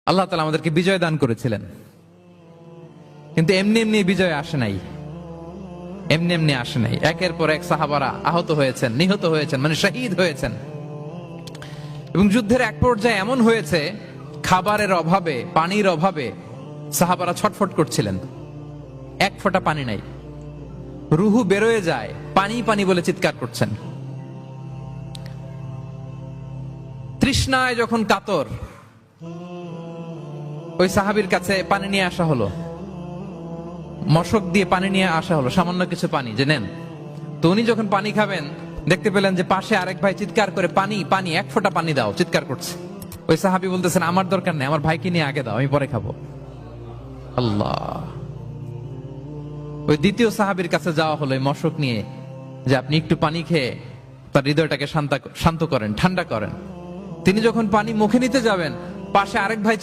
আল্লাহ তাআলা আমাদেরকে বিজয় দান করেছিলেন, কিন্তু এমনি এমনি বিজয় আসে নাই, এমনি এমনি আসে নাই। একের পর এক সাহাবারা আহত হয়েছেন, নিহত হয়েছেন, মানে শহীদ হয়েছেন। এবং যুদ্ধের এক পর্যায়ে এমন হয়েছে, খাবারের অভাবে, পানির অভাবে সাহাবারা ছটফট করছিলেন, এক ফোঁটা পানি নাই, রুহু বেরোয় যায়, পানি পানি বলে চিৎকার করছেন। তৃষ্ণায় যখন কাতর, ওই সাহাবীর কাছে পানি নিয়ে আসা হলো, মশক দিয়ে পানি নিয়ে আসা হলো, সামান্য কিছু পানি যে নেন। তো উনি যখন পানি খাবেন, দেখতে পেলেন যে পাশে আরেক ভাই চিৎকার করে পানি পানি, এক ফোঁটা পানি দাও, চিৎকার করছে। ওই সাহাবী বলতেছেন, আমার দরকার নেই, আমার ভাইকে নিয়ে আগে দাও, আমি পরে খাবো। আল্লাহ! ওই দ্বিতীয় সাহাবীর কাছে যাওয়া হলো এই মশক নিয়ে, যে আপনি একটু পানি খেয়ে তার হৃদয়টাকে শান্ত করেন, ঠান্ডা করেন। তিনি যখন পানি মুখে নিতে যাবেন, পাশে আরেক ভাই